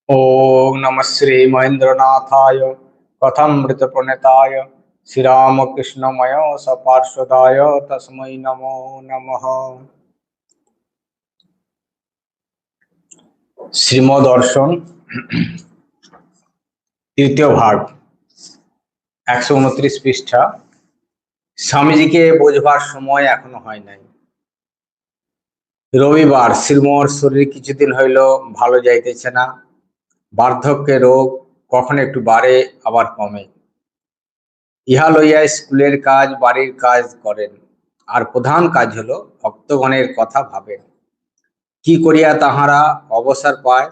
ओम नमः श्री महेंद्रनाथाय कथमृत प्रणेताय श्रीरामकृष्णमय सपार्षदाय तस्मै नमो नमः। শ্রীমদর্শন তৃতীয় ভাগ 129 পৃষ্ঠা। স্বামীজিকে বোঝবার সময় এখনো হয় নাই। রবিবার শ্রীমর শরীর কিছুদিন হইল ভালো যাইতেছে না। বার্ধক্যে রোগ কখন একটু বাড়ে আবার কমে। ইহা লইয়া স্কুলের কাজ বাড়ির কাজ করেন, আর প্রধান কাজ হলো ভক্তগণের কথা ভাবেন, কি করিয়া তাহারা অবসর পায়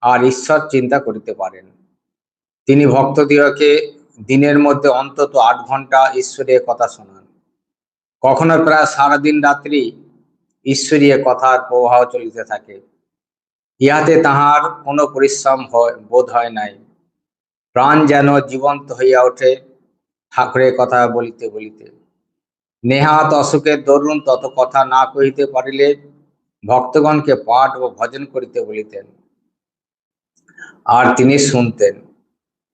আর ঈশ্বর চিন্তা করিতে পারেন। তিনি ভক্তদিগকে দিনের মধ্যে অন্তত 8 ঘন্টা ঈশ্বরের কথা শোনান। কখনো প্রায় সারাদিন রাত্রি ঈশ্বরীয় কথার প্রবাহ চলিতে থাকে। ইহাতে তাহার কোনো পরিশ্রম বোধ হয় নাই। প্রাণ যেন জীবন্ত হইয়া ওঠে ঠাকুরের কথা বলিতে বলিতে। নেহাত অসুখের দরুন তত কথা না কহিতে পারিলে ভক্তগণকে পাঠ ও ভজন করিতে বলিতেন, আর তিনি শুনতেন।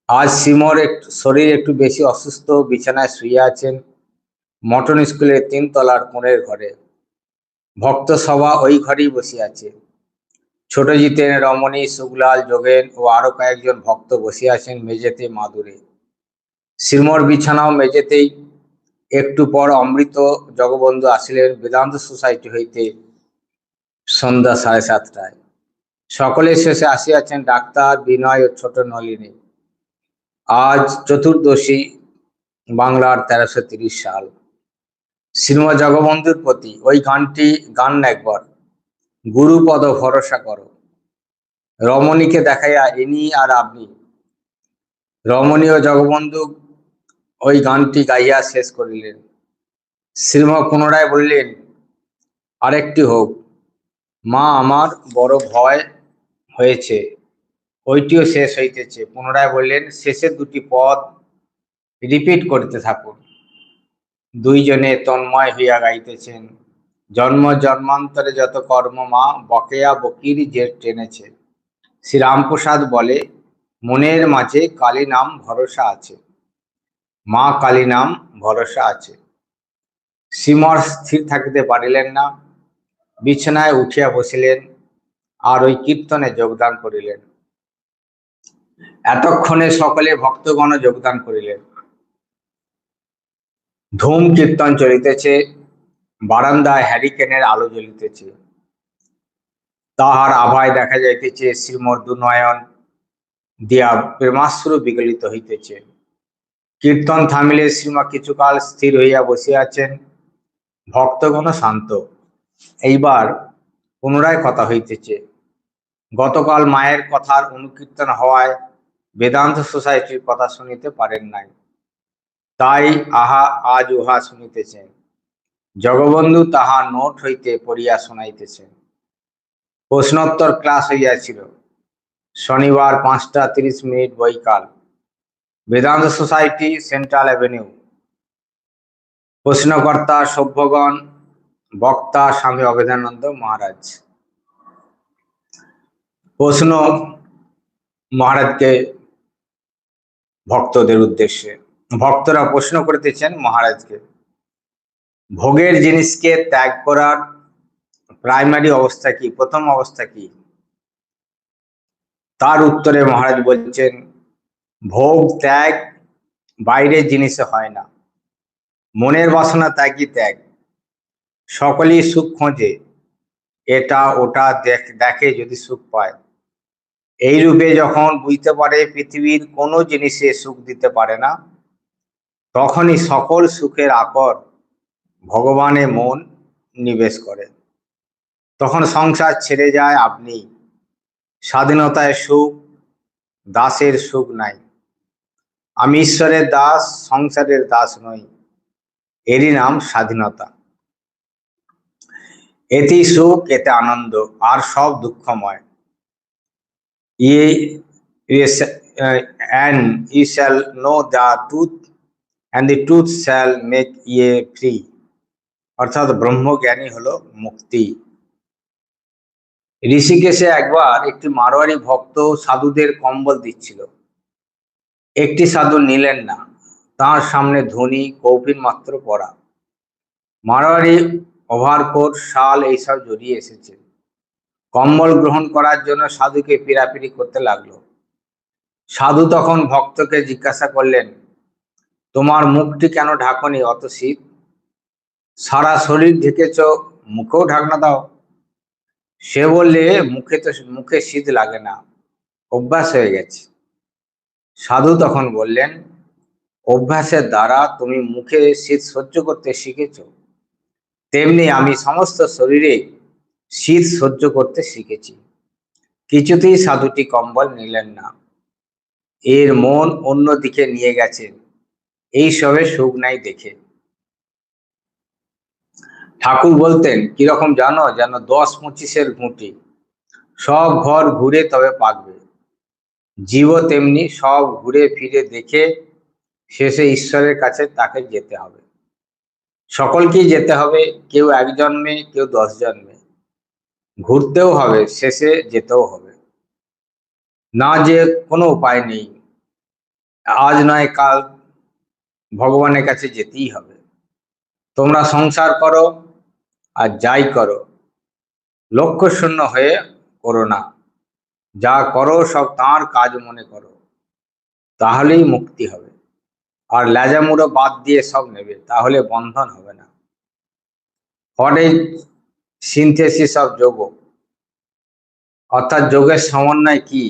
আজ শ্রীমর শরীর একটু বেশি অসুস্থ, বিছানায় শুইয়া আছেন মটন স্কুলের 3 তলার কোণের ঘরে। ভক্ত সভা ওই ঘরেই বসিয়াছে। ছোট জিতেন, রমণী, শুকলাল, যোগেন ও আরো কয়েকজন ভক্ত বসিয়াছেন মেঝেতে মাদুরে। শ্রীমর বিছানাও মেঝেতেই। একটু পর অমৃত জগবন্ধু আসিলেন বেদান্ত সোসাইটি হইতে সন্ধ্যা 7:30টায়। সকলের শেষে আসিয়াছেন ডাক্তার বিনয় ও ছোট নলিনী। আজ চতুর্দশী, বাংলার 1330 সাল। শ্রীম জগবন্ধুর প্রতি ওই গানটি গান একবার, গুরুপদ ভরসা করো। রমণীকে দেখাইয়া ইনি আর আপনি। রমণী ও জগবন্ধু ওই গানটি গাইয়া শেষ করিলেন। শ্রীম পুনরায় বললেন, আরেকটি হোক। মা, আমার বড় ভয় হয়েছে। ওইটিও শেষ হইতেছে। পুনরায় বললেন, শেষের 2টি পদ রিপিট করতে থাকুন। দুইজনে তন্ময় হইয়া গাইতেছেন, জন্ম জন্মান্তরে যত কর্ম মা বকেয়া বকির যে টেনেছে। শ্রীরামপ্রসাদ বলে, মনের মাঝে কালী নাম ভরসা আছে, মা কালী নাম ভরসা আছে। শ্রীমর স্থির থাকিতে পারিলেন না, বিছানায় উঠিয়া বসিলেন আর ওই কীর্তনে যোগদান করিলেন। এতক্ষণে সকলে ভক্তগণ যোগদান করিলেন। ধূম কীর্তন চলিতেছে। বারান্দায় হ্যারিকেনের আলো জ্বলিতেছে। তাহার আভায় দেখা যাইতেছে শ্রীমর দুনয়ন দিয়া প্রেমাশ্রু বিগলিত হইতেছে। কীর্তন থামিলে শ্রীমা কিছুকাল স্থির হইয়া বসিয়াছেন। ভক্তগণ শান্ত। এইবার পুনরায় কথা হইতেছে। গতকাল মায়ের কথার অনুকীর্তন হওয়ায় বেদান্ত সোসাইটির কথা শুনিতে পারেন নাই, তাই আজ উহা শুনিতেছেন। জগবন্ধু তাহা নোট হইতে পড়িয়া শোনাইতেছেন। প্রশ্নোত্তর ক্লাস হইয়াছিল। শনিবার 5:30 বৈকাল, বেদান্ত সোসাইটি, সেন্ট্রাল অ্যাভিনিউ। প্রশ্নকর্তা সভ্যগণ, বক্তা স্বামী অভেদানন্দ মহারাজ। প্রশ্ন মহারাজকে ভক্তদের উদ্দেশ্যে। ভক্তরা প্রশ্ন করিতেছেন মহারাজকে, ভোগের জিনিসকে ত্যাগ করার প্রাইমারি অবস্থা কি, প্রথম অবস্থা কি? তার উত্তরে মহারাজ বলছেন, ভোগ ত্যাগ বাইরের জিনিসে হয় না, মনের বাসনা ত্যাগই ত্যাগ। সকলেই সুখ খোঁজে, এটা ওটা দেখে যদি সুখ পায়। এই রূপে যখন বুঝতে পারে পৃথিবীর কোনো জিনিসে সুখ দিতে পারে না, তখনই সকল সুখের আকর ভগবানে মন নিবেশ করে। তখন সংসার ছেড়ে যায় আপনি। স্বাধীনতায় সুখ, দাসের সুখ নাই। আমি ঈশ্বরের দাস, সংসারের দাস নই, এরই নাম স্বাধীনতা। এতেই সুখ, এতে আনন্দ, আর সব দুঃখময়। and ye shall know the truth and the truth shall make ye free। অর্থাৎ ব্রহ্মজ্ঞানী হলো মুক্তি। ঋষিকেশে একবার একটি মারোয়ারি ভক্ত সাধুদের কম্বল দিচ্ছিল। একটি সাধু নিলেন না, তার সামনে ধনী কৌপিন মাত্র পরা। মারোয়ারি ওভারকোট, শাল এইসব জড়িয়ে এসেছে। কম্বল গ্রহণ করার জন্য সাধুকে পীড়াপিড়ি করতে লাগলো। সাধু তখন ভক্তকে জিজ্ঞাসা করলেন, তোমার মুখটি কেন ঢাকনি? অত শীত, সারা শরীর ঢেকেছ, মুখেও ঢাকনা দাও। সে বললে, মুখে শীত লাগে না, অভ্যাস হয়ে গেছে। সাধু তখন বললেন, অভ্যাসের দ্বারা তুমি মুখে শীত সহ্য করতে শিখেছ, তেমনি আমি সমস্ত শরীরে শীত সহ্য করতে শিখেছি। কিছুতেই সাধুটি কম্বল নিলেন না। এর মন অন্যদিকে নিয়ে গেছে, এইসবে সুখ নাই দেখে। ঠাকুর বলতেন কিরকম জানো, যেন 10-25-এর ঘুঁটি, সব ঘর ঘুরে তবে পাকবে। জীবও তেমনি সব ঘুরে ফিরে দেখে শেষে ঈশ্বরের কাছে তাকে যেতে হবে। সকলকেই যেতে হবে, কেউ 1 জন্মে, কেউ 10 জন্মে। ঘুরতেও হবে, শেষে যেতেও হবে। না যে কোনো উপায় নেই, আজ নয় কাল ভগবানের কাছে যেতেই হবে। তোমরা সংসার করো আর যাই করো, লক্ষ্য শূন্য হয়ে করো না। যা করো সব তাঁর কাজ মনে করো, তাহলেই মুক্তি হবে। আর লেজামুড়ো বাদ দিয়ে সব নেবে, তাহলে বন্ধন হবে না। হোয়াট ইজ সিনথেসিস অফ যোগ, অর্থাৎ যোগের সমন্বয় কি?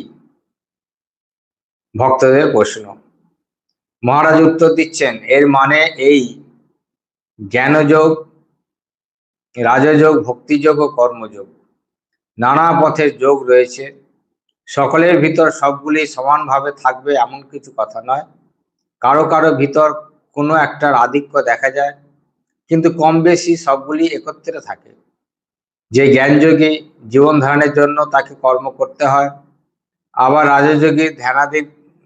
ভক্তদের প্রশ্ন। মহারাজ উত্তর দিচ্ছেন, এর মানে এই, জ্ঞানযোগ, রাজযোগ, ভক্তিযোগ ও কর্মযোগ, নানা পথের যোগ রয়েছে। সকলের ভিতর সবগুলি সমানভাবে থাকবে এমন কিছু কথা নয়। কারো কারো ভিতর কোনো একটার আধিক্য দেখা যায়, কিন্তু কম বেশি সবগুলি একত্রে থাকে। যে জ্ঞানযোগী, জীবন ধারণের জন্য তাকে কর্ম করতে হয়। আবার রাজযোগী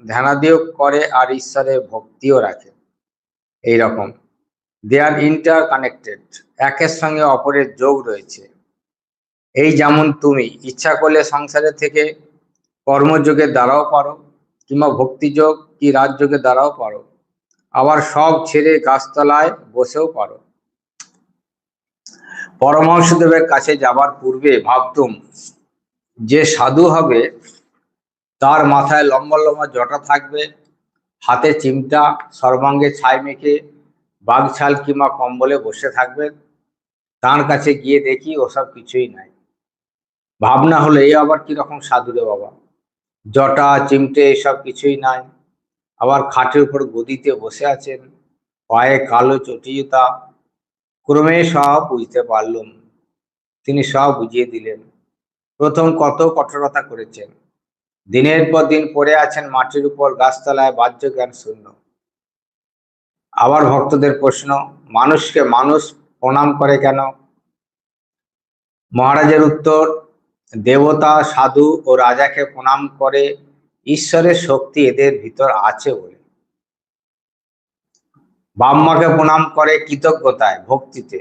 ধ্যানাদিও করে আর ঈশ্বরের ভক্তিও রাখে। এইরকম দে আর ইন্টার কানেক্টেড, একের সঙ্গে অপরের যোগ রয়েছে। এই যেমন তুমি ইচ্ছা করলে সংসারের থেকে কর্মযোগের দ্বারাও পারো, কিংবা ভক্তিযোগ কি রাজযোগের দ্বারাও পারো। আবার সব ছেড়ে গাছতলায় বসেও পারো। পরমহংসদেবের কাছে যাবার পূর্বে ভাবতুম, যে সাধু হবে তার মাথায় লম্বা লম্বা জটা থাকবে, হাতে চিমটা, সর্বাঙ্গে ছাই মেখে বাঘছাল কিংবা কম্বলে বসে থাকবেন। তার কাছে গিয়ে দেখি ওসব কিছুই নাই। ভাবনা হলো, এই আবার কিরকম সাধু রে বাবা, জটা চিমটে এসব কিছুই নাই। আবার খাটের উপর গদিতে বসে আছেন, পায়ে কালো চটি জুতা। ক্রমে সব বুঝতে পারলুম। তিনি সব বুঝিয়ে দিলেন। প্রথম কত কঠোরতা করেছেন, দিনের পর দিন পড়ে আছেন মাটির উপর গাছতলায়, বাহ্য জ্ঞান শূন্য। আবার ভক্তদের প্রশ্ন, মানুষকে মানুষ প্রণাম করে কেন? মহারাজের উত্তর, দেবতা, সাধু ও রাজাকে প্রণাম করে ঈশ্বরের শক্তি এদের ভিতর আছে বলে। বাম্মাকে প্রণাম করে কৃতজ্ঞতায়, ভক্তিতে।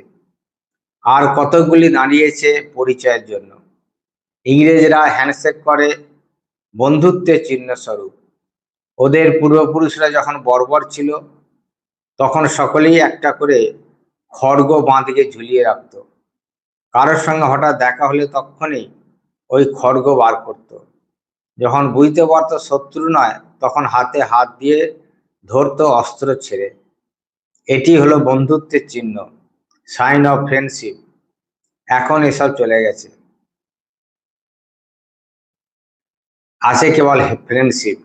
আর কতকগুলি দাঁড়িয়েছে পরিচয়ের জন্য। ইংরেজরা হ্যান্ডশেক করে বন্ধুত্বের চিহ্ন স্বরূপ। ওদের পূর্বপুরুষরা যখন বর্বর ছিল, তখন সকলেই একটা করে খড়গ বাঁধিয়ে ঝুলিয়ে রাখত। কারোর সঙ্গে হঠাৎ দেখা হলে তখনই ওই খড়গ বার করত। যখন বুঝতে পারত শত্রু নয়, তখন হাতে হাত দিয়ে ধরতো অস্ত্র ছেড়ে। এটি হলো বন্ধুত্বের চিহ্ন, সাইন অফ ফ্রেন্ডশিপ। এখন এসব চলে গেছে, আছে কেবল ফ্রেন্ডশিপ।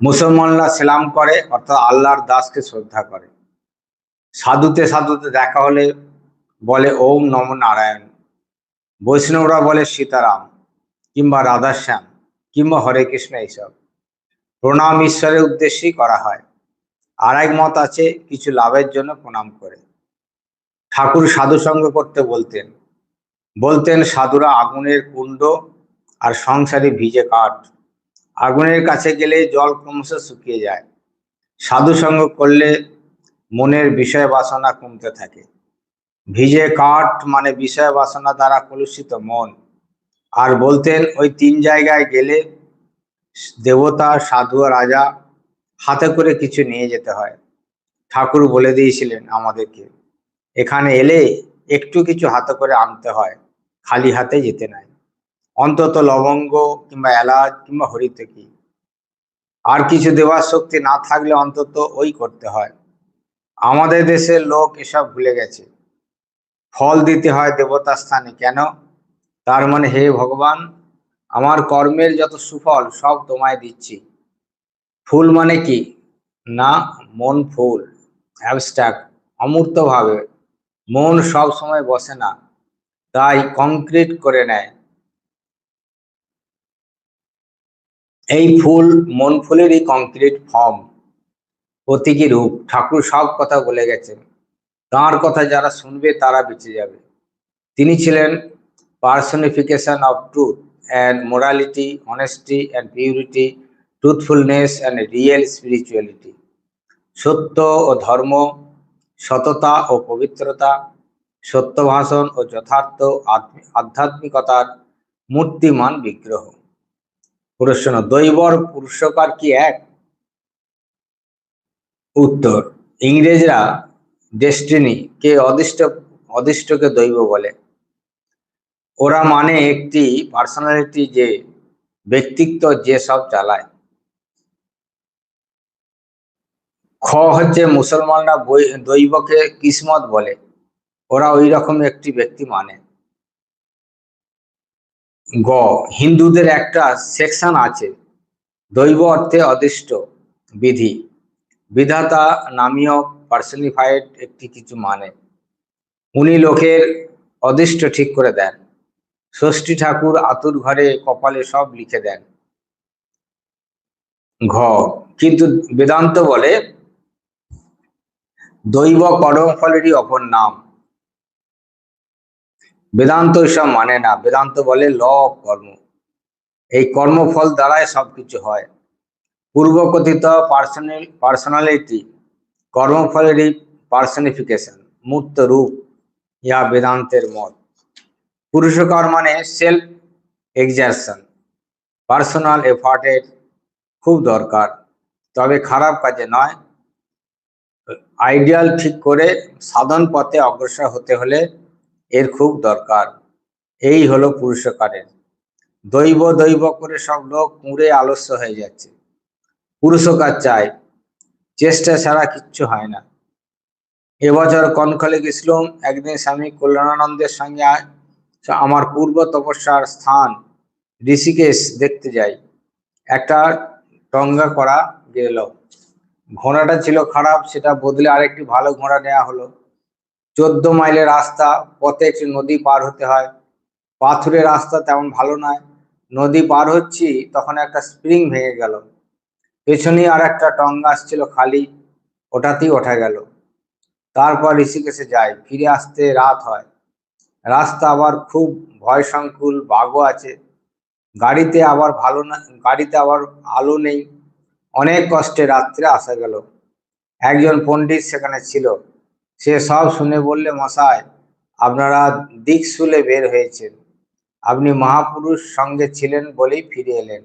মুসলমানরা সেলাম করে, অর্থাৎ আল্লাহর দাসকে শ্রদ্ধা করে। সাধুতে সাধুতে দেখা হলে বলে ওম নম নারায়ণ। বৈষ্ণবরা বলে সীতারাম, কিংবা রাধাশ্যাম, কিংবা হরে কৃষ্ণ। এইসব প্রণাম ঈশ্বরের উদ্দেশ্যেই করা হয়। আর এক মত আছে, কিছু লাভের জন্য প্রণাম করে। ঠাকুর সাধু সঙ্গ করতে বলতেন। বলতেন সাধুরা আগুনের কুণ্ড আর সংসারে ভিজে কাঠ। আগুনের কাছে গেলে জল ক্রমশ শুকিয়ে যায়। সাধু সঙ্গ করলে মনের বিষয় বাসনা কমতে থাকে। ভিজে কাঠ মানে বিষয় বাসনা দ্বারা কলুষিত মন। আর বলতেন ওই 3 জায়গায় গেলে দেবতা, সাধু আর রাজা হাতে করে কিছু নিয়ে যেতে হয়। ঠাকুর বলে দিয়েছিলেন আমাদেরকে, এখানে এলে একটু কিছু হাতে করে আনতে হয়, খালি হাতে যেতে নাই, অন্তত লবঙ্গ কিংবা এলাচ কিংবা হরিতকি। আর কিছু দেওয়ার শক্তি না থাকলে অন্তত ওই করতে হয়। আমাদের দেশের লোক এসব ভুলে গেছে। ফল দিতে হয় দেবতার স্থানে, কেন? তার মানে হে ভগবান, আমার কর্মের যত সুফল সব তোমায় দিচ্ছি। ফুল মানে কি? না, মন ফুল, অ্যাবস্ট্রাক্ট, অমূর্ত ভাবে। মন সব সময় বসে না, তাই কংক্রিট করে নেয়। এই ফুল মন ফুলেরই কংক্রিট ফর্ম, প্রতীকী রূপ। ঠাকুর সব কথা বলে গেছেন, তাঁর কথা যারা শুনবে তারা বেঁচে যাবে। তিনি ছিলেন personification of truth and morality, honesty and purity, truthfulness and real spirituality. সত্য ও ধর্ম, সততা ও পবিত্রতা, সত্য ভাষণ ও যথার্থ আধ্যাত্মিকতার মূর্তিমান বিগ্রহ। প্রশ্ন, দৈবর পুরুষকার কি এক? উত্তর, ইংরেজরা ডেস্টিনি কে অদৃষ্টকে দৈব বলে। ওরা মানে একটি পার্সোনালিটি, যে ব্যক্তিত্ব যে সব চালায়। খ হচ্ছে মুসলমানরা দৈবকে কিসমত বলে, ওরা ওই রকম একটি ব্যক্তি মানে। গ, হিন্দুদের একটা সেকশন আছে দৈব অর্থে অদৃষ্ট বিধি, বিধাতা নামীয় পার্সনিফাইড একটি কিছু মানে। উনি লোকের অদৃষ্ট ঠিক করে দেন। ষষ্ঠী ঠাকুর আতুর ঘরে কপালে সব লিখে দেন। ঘ, কিন্তু বেদান্ত বলে দৈব কর্মফলেরই অপর নাম। বেদান্ত এসব মানে না, বেদান্ত বলে ল অফ কর্ম, এই কর্মফল দ্বারাই সবকিছু হয়। পূর্বকথিত পার্সোনালিটি কর্মফলেরই পার্সনিফিকেশন, মূর্ত রূপ, ইহা বেদান্তের মত। পুরুষকার মানে সেলফ এক্সারশন, পার্সোনাল এফার্টের খুব দরকার, তবে খারাপ কাজে নয়। আইডিয়াল ঠিক করে সাধন পথে অগ্রসর হতে হলে এর খুব দরকার। এই হলো পুরুষকারের। দৈব দৈব করে সব লোক কুঁড়ে আলস্য হয়ে যাচ্ছে। পুরুষকার চাই, চেষ্টা ছাড়া কিচ্ছু হয় না। এবছর কনকলে গেছিলাম, একদিন স্বামী কল্যাণানন্দের সঙ্গে আমার পূর্ব তপস্যার স্থান ঋষিকেশ দেখতে যাই। একটা টঙ্গা করা গেল, ঘোড়াটা ছিল খারাপ, সেটা বদলে আরেকটি ভালো ঘোড়া নেওয়া হলো। 14 মাইলের রাস্তা, পথে একটি নদী পার হতে হয়। পাথুরে রাস্তা, তেমন ভালো নয়। নদী পার হচ্ছি, তখন একটা স্প্রিং ভেঙে গেল। পেছনেই আর একটা টঙ্গা আসছিল খালি, ওটাতেই ওঠা গেল। তারপর ঋষিকেশে যাই, ফিরে আসতে রাত হয়। রাস্তা আবার খুব ভয় সংকুল, বাঘও আছে। গাড়িতে আবার ভালো না, গাড়িতে আবার আলো নেই। অনেক কষ্টে রাত্রে আসা গেল। একজন পণ্ডিত সেখানে ছিল, সে সব শুনে বললে, মশাই, আপনারা দিকশুলে বের হয়েছেন, আপনি মহাপুরুষ সঙ্গে ছিলেন বলেই ফিরে এলেন,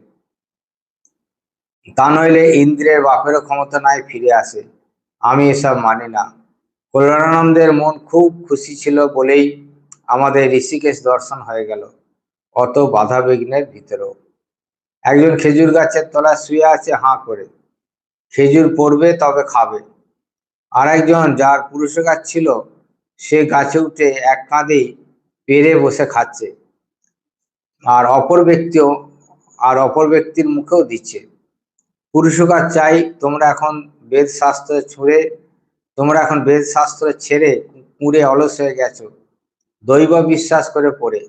তা নইলে ইন্দ্রের বাপেরও ক্ষমতা নাই ফিরে আসে। আমি এসব মানি না। কল্যাণানন্দের মন খুব খুশি ছিল বলেই আমাদের ঋষিকেশ দর্শন হয়ে গেল, অত বাধা বিঘ্নের ভিতরেও। একজন খেজুর গাছের তলায় শুয়ে আছে হাঁ করে, খেজুর পড়বে তবে খাবে। আর একজন, যার পুরুষকার ছিল, সে গাছে উঠে এক কাঁধেই পেরে বসে খাচ্ছে, আর অপর ব্যক্তির মুখেও দিচ্ছে। পুরুষকার চাই, তোমরা এখন বেদ শাস্ত্র ছেড়ে কুঁড়ে অলস হয়ে গেছো, দৈব বিশ্বাস করে পড়ে।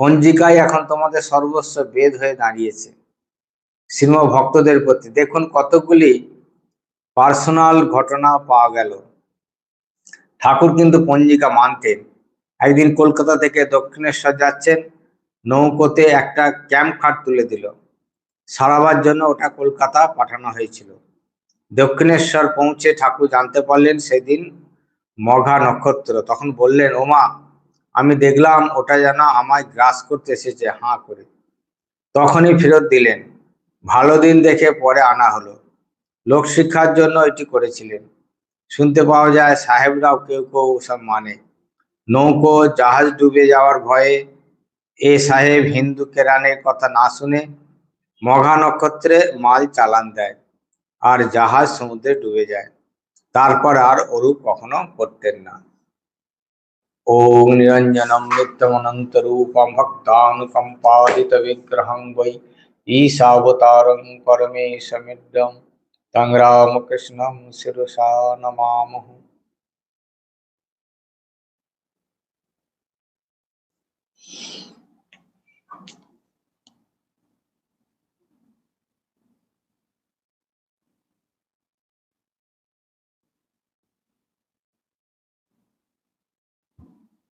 পঞ্জিকায় এখন তোমাদের সর্বস্ব বেদ হয়ে দাঁড়িয়েছে। শ্রীম ভক্তদের প্রতি দেখুন কতগুলি পার্সোনাল ঘটনা পাওয়া গেল। ঠাকুর কিন্তু পঞ্জিকা মানতেন। একদিন কলকাতা থেকে দক্ষিণেশ্বর যাচ্ছেন, নৌকোতে একটা ক্যাম্প খাট তুলে দিল, সারাবার জন্য ওটা কলকাতা পাঠানো হয়েছিল। দক্ষিণেশ্বর পৌঁছে ঠাকুর জানতে পারলেন সেদিন মঘা নক্ষত্র তখন বললেন, ওমা, আমি দেখলাম ওটা যেন আমায় গ্রাস করতে এসেছে হাঁ করে। তখনই ফেরত দিলেন। ভালো দিন দেখে পরে আনা হলো। লোকশিক্ষার জন্য এটি করেছিলেন। শুনতে পাওয়া যায় সাহেবরাও কেউ কেউ সব মানে। নৌকো জাহাজ ডুবে যাওয়ার ভয়ে এ সাহেব হিন্দু কেরানের কথা না শুনে মঘা নক্ষত্রে মাল চালান দেয়, আর জাহাজ সমুদ্রে ডুবে যায়। তারপর আর ওরূপ কখনো করতেন না। ওম নিরঞ্জনম নিত্যমনন্তরূপম ভক্তানুকম্পাদিত বিগ্রহং বৈ ঈশাবতারং পরমেশমিদ্যং তং রামকৃষ্ণং শিরসা নমামহ।